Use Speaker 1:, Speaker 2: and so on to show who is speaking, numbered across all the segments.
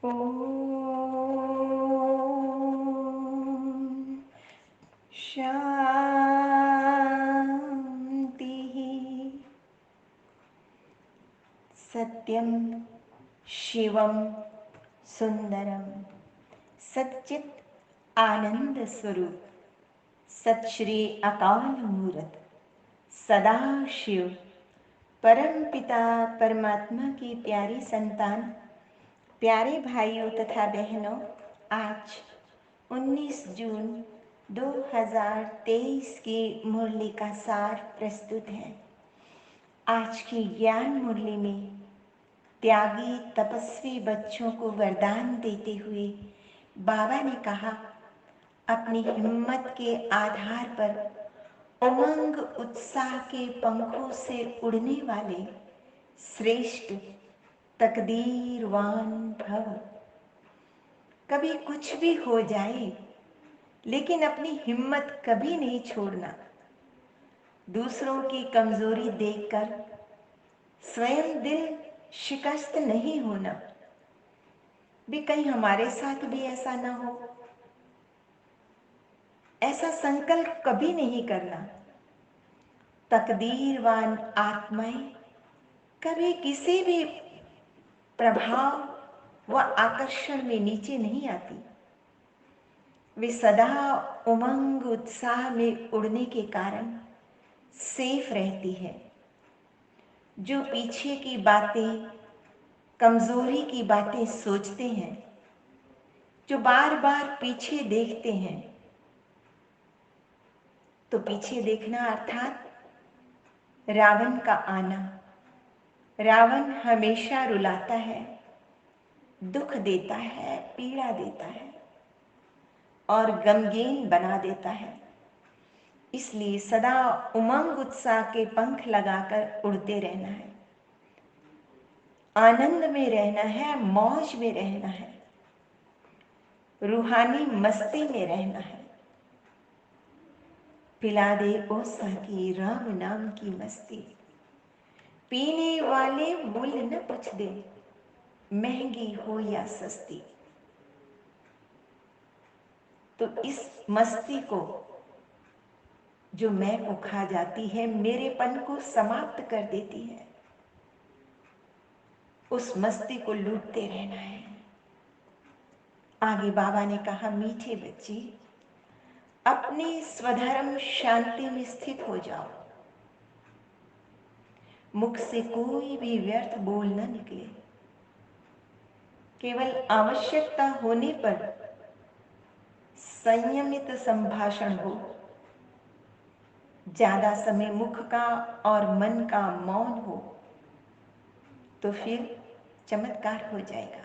Speaker 1: ॐ शान्तिः। सत्यं शिवं सुंदरम सच्चित आनंद स्वरूप सत श्री अकाल मूर्त सदा शिव परम पिता परमात्मा की प्यारी संतान, प्यारे भाइयों तथा बहनों, आज 19 जून 2023 की मुरली का सार प्रस्तुत है। आज की ज्ञान मुरली में त्यागी तपस्वी बच्चों को वरदान देते हुए बाबा ने कहा, अपनी हिम्मत के आधार पर उमंग उत्साह के पंखों से उड़ने वाले श्रेष्ठ तकदीरवान भव। कभी कुछ भी हो जाए, लेकिन अपनी हिम्मत कभी नहीं छोड़ना। दूसरों की कमजोरी देखकर स्वयं दिल शिकस्त नहीं होना। भी कहीं हमारे साथ भी ऐसा ना हो, ऐसा संकल्प कभी नहीं करना। तकदीरवान आत्माएं कभी किसी भी प्रभाव व आकर्षण में नीचे नहीं आती। वे सदा उमंग उत्साह में उड़ने के कारण सेफ रहती है। जो पीछे की बातें, कमजोरी की बातें सोचते हैं, जो बार बार पीछे देखते हैं, तो पीछे देखना अर्थात रावण का आना। रावण हमेशा रुलाता है, दुख देता है, पीड़ा देता है और गमगीन बना देता है। इसलिए सदा उमंग उत्साह के पंख लगाकर उड़ते रहना है, आनंद में रहना है, मौज में रहना है, रूहानी मस्ती में रहना है। पिला दे ओ साकी राम नाम की मस्ती, पीने वाले मूल्य न पूछ दे, महंगी हो या सस्ती। तो इस मस्ती को, जो मैं को खा जाती है, मेरेपन को समाप्त कर देती है, उस मस्ती को लूटते रहना है। आगे बाबा ने कहा, मीठे बच्चे, अपने स्वधर्म शांति में स्थित हो जाओ। मुख से कोई भी व्यर्थ बोल न निकले। केवल आवश्यकता होने पर संयमित संभाषण हो। ज्यादा समय मुख का और मन का मौन हो तो फिर चमत्कार हो जाएगा।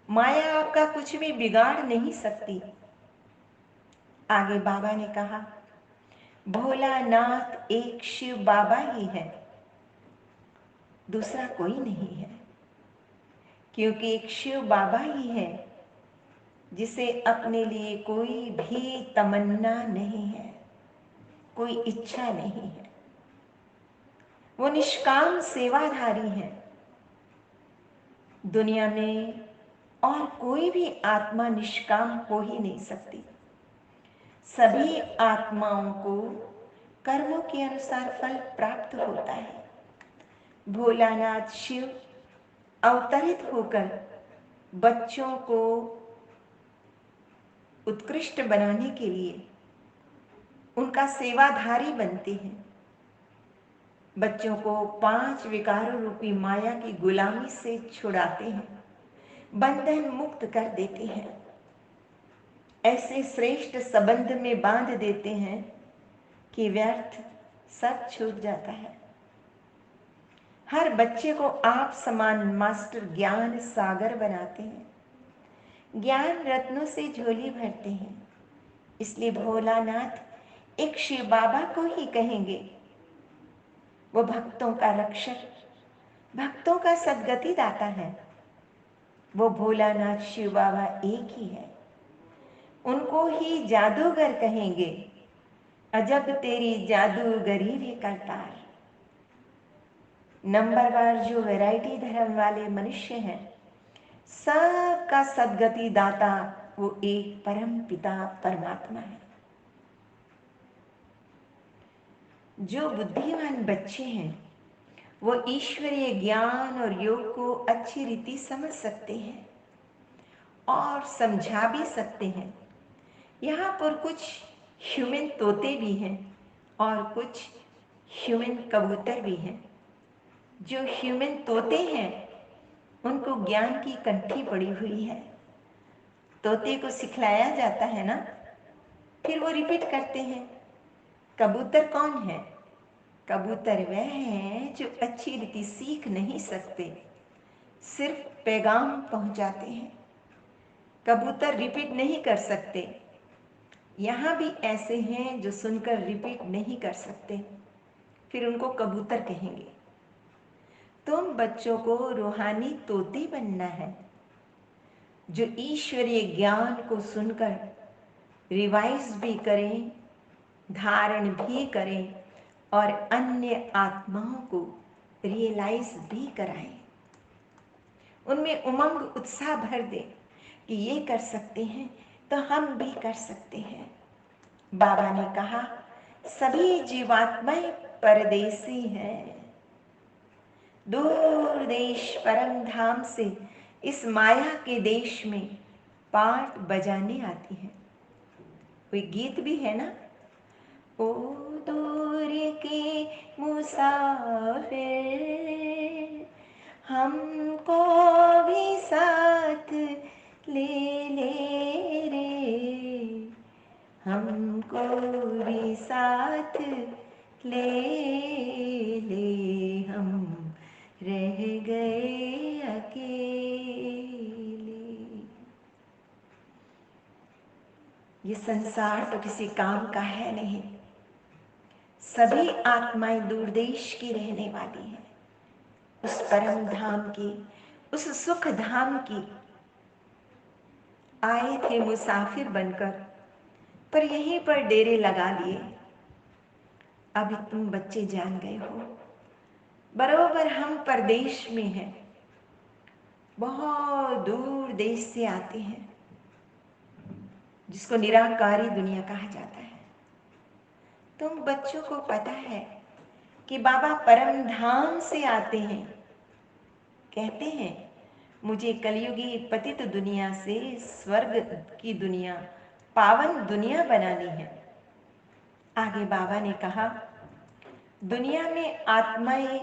Speaker 1: माया आपका कुछ भी बिगाड़ नहीं सकती। आगे बाबा ने कहा, भोलानाथ एक शिव बाबा ही है, दूसरा कोई नहीं है। क्योंकि एक शिव बाबा ही है जिसे अपने लिए कोई भी तमन्ना नहीं है, कोई इच्छा नहीं है। वो निष्काम सेवाधारी है। दुनिया में और कोई भी आत्मा निष्काम हो ही नहीं सकती। सभी आत्माओं को कर्मों के अनुसार फल प्राप्त होता है। भोलानाथ शिव अवतरित होकर बच्चों को उत्कृष्ट बनाने के लिए उनका सेवाधारी बनते हैं। बच्चों को 5 विकारों रूपी माया की गुलामी से छुड़ाते हैं, बंधन मुक्त कर देते हैं, ऐसे श्रेष्ठ संबंध में बांध देते हैं कि व्यर्थ सब छूट जाता है। हर बच्चे को आप समान मास्टर ज्ञान सागर बनाते हैं, ज्ञान रत्नों से झोली भरते हैं। इसलिए भोलानाथ एक शिव बाबा को ही कहेंगे। वो भक्तों का रक्षक, भक्तों का सद्गति दाता है। वो भोलानाथ शिव बाबा एक ही है। उनको ही जादूगर कहेंगे, अजब तेरी जादूगरी भी करतार। नंबरवार जो वैरायटी धर्म वाले मनुष्य हैं, सबका सद्गति दाता वो एक परम पिता परमात्मा है। जो बुद्धिमान बच्चे हैं वो ईश्वरीय ज्ञान और योग को अच्छी रीति समझ सकते हैं और समझा भी सकते हैं। यहाँ पर कुछ ह्यूमन तोते भी हैं और कुछ ह्यूमन कबूतर भी हैं। जो ह्यूमन तोते हैं उनको ज्ञान की कंठी पड़ी हुई है। तोते को सिखलाया जाता है ना, फिर वो रिपीट करते हैं। कबूतर कौन है? कबूतर वह हैं जो अच्छी रीति सीख नहीं सकते, सिर्फ पैगाम पहुंचाते हैं। कबूतर रिपीट नहीं कर सकते। यहाँ भी ऐसे हैं जो सुनकर रिपीट नहीं कर सकते, फिर उनको कबूतर कहेंगे। तुम बच्चों को रूहानी तोते बनना है जो ईश्वरीय ज्ञान को सुनकर रिवाइज भी करें, धारण भी करें और अन्य आत्माओं को रियलाइज भी कराएं। उनमें उमंग उत्साह भर दें कि ये कर सकते हैं तो हम भी कर सकते हैं। बाबा ने कहा सभी जीवात्माएं परदेसी हैं, दूर देश परम धाम से इस माया के देश में पाठ बजाने आती है। कोई गीत भी है ना, ओ दूर के मुसाफिर हमको भी साथ ले ले रे, हमको भी साथ ले ले, हम रह गए अकेले। ये संसार तो किसी काम का है नहीं। सभी आत्माएं दूर देश की रहने वाली हैं, उस परम धाम की, उस सुख धाम की आए थे मुसाफिर बनकर, पर यहीं पर डेरे लगा लिए। अभी तुम बच्चे जान गए हो, बरोबर हम परदेश में हैं, बहुत दूर देश से आते हैं, जिसको निराकारी दुनिया कहा जाता है। तुम बच्चों को पता है कि बाबा परम धाम से आते हैं। कहते हैं मुझे कलयुगी पतित दुनिया से स्वर्ग की दुनिया, पावन दुनिया बनानी है। आगे बाबा ने कहा दुनिया में आत्माएं,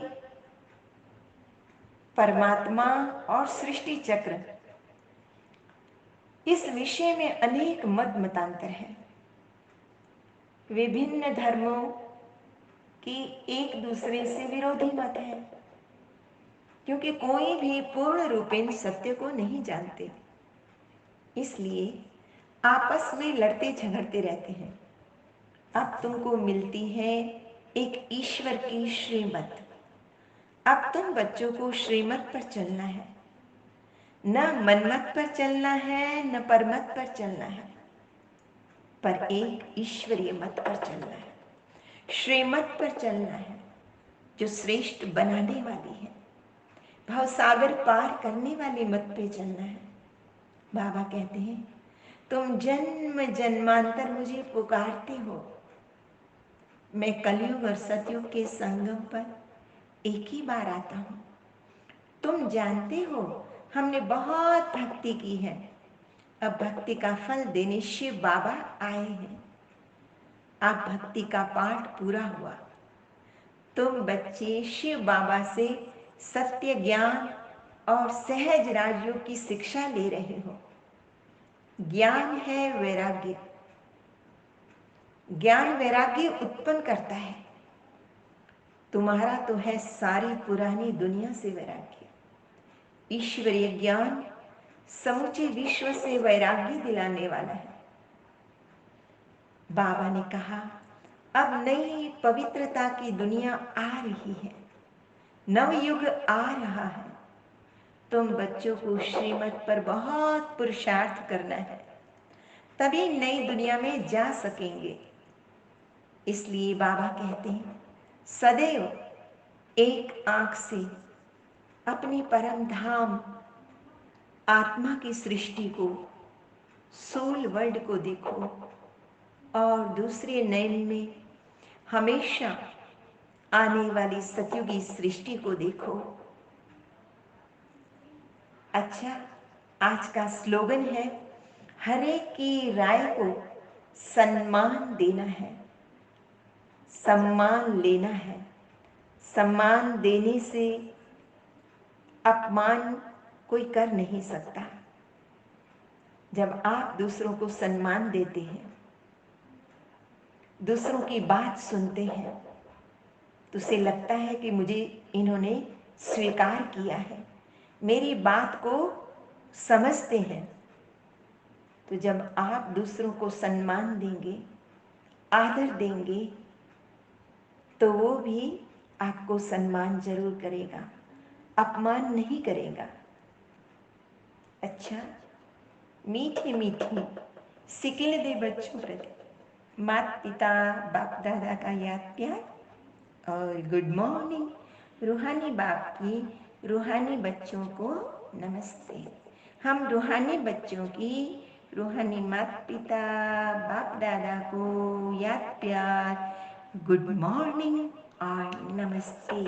Speaker 1: परमात्मा और सृष्टि चक्र, इस विषय में अनेक मत मतांतर है। विभिन्न धर्मों की एक दूसरे से विरोधी मत है, क्योंकि कोई भी पूर्ण रूपेण सत्य को नहीं जानते, इसलिए आपस में लड़ते झगड़ते रहते हैं। अब तुमको मिलती है एक ईश्वर की श्रीमत। अब तुम बच्चों को श्रीमत पर चलना है, न मनमत पर चलना है, न परमत पर चलना है, पर एक ईश्वरीय मत पर चलना है, श्रीमत पर चलना है, जो श्रेष्ठ बनाने वाली है, भवसागर पार करने वाली मत पे चलना है। बाबा कहते हैं तुम जन्म जन्मांतर मुझे पुकारते हो, मैं कलयुग और सतयुग के संगम पर एक ही बार आता हूं। तुम जानते हो हमने बहुत भक्ति की है, अब भक्ति का फल देने शिव बाबा आए हैं। अब भक्ति का पाठ पूरा हुआ। तुम बच्चे शिव बाबा से सत्य ज्ञान और सहज राजयोग की शिक्षा ले रहे हो। ज्ञान है वैराग्य, ज्ञान वैराग्य उत्पन्न करता है। तुम्हारा तो है सारी पुरानी दुनिया से वैराग्य। ईश्वरीय ज्ञान समूचे विश्व से वैराग्य दिलाने वाला है। बाबा ने कहा अब नई पवित्रता की दुनिया आ रही है, नवयुग आ रहा है। तुम बच्चों को श्रीमत पर बहुत पुरुषार्थ करना है, तभी नई दुनिया में जा सकेंगे। इसलिए बाबा कहते हैं सदैव एक आंख से अपने परम धाम आत्मा की सृष्टि को, सोल वर्ल्ड को देखो और दूसरे नयन में हमेशा आने वाली सतयुगी सृष्टि को देखो। अच्छा, आज का स्लोगन है, हर एक की राय को सम्मान देना है, सम्मान लेना है। सम्मान देने से अपमान कोई कर नहीं सकता। जब आप दूसरों को सम्मान देते हैं, दूसरों की बात सुनते हैं, तो उसे लगता है कि मुझे इन्होंने स्वीकार किया है, मेरी बात को समझते हैं। तो जब आप दूसरों को सम्मान देंगे, आदर देंगे, तो वो भी आपको सम्मान जरूर करेगा, अपमान नहीं करेगा। अच्छा, मीठी मीठी सिकिल दे बच्चों प्रति माता पिता बाप दादा का याद प्यार और गुड मॉर्निंग रूहानी बाप की रूहानी बच्चों को नमस्ते। हम रूहानी बच्चों की रूहानी माता पिता बाप दादा को याद प्यार, गुड मॉर्निंग और नमस्ते।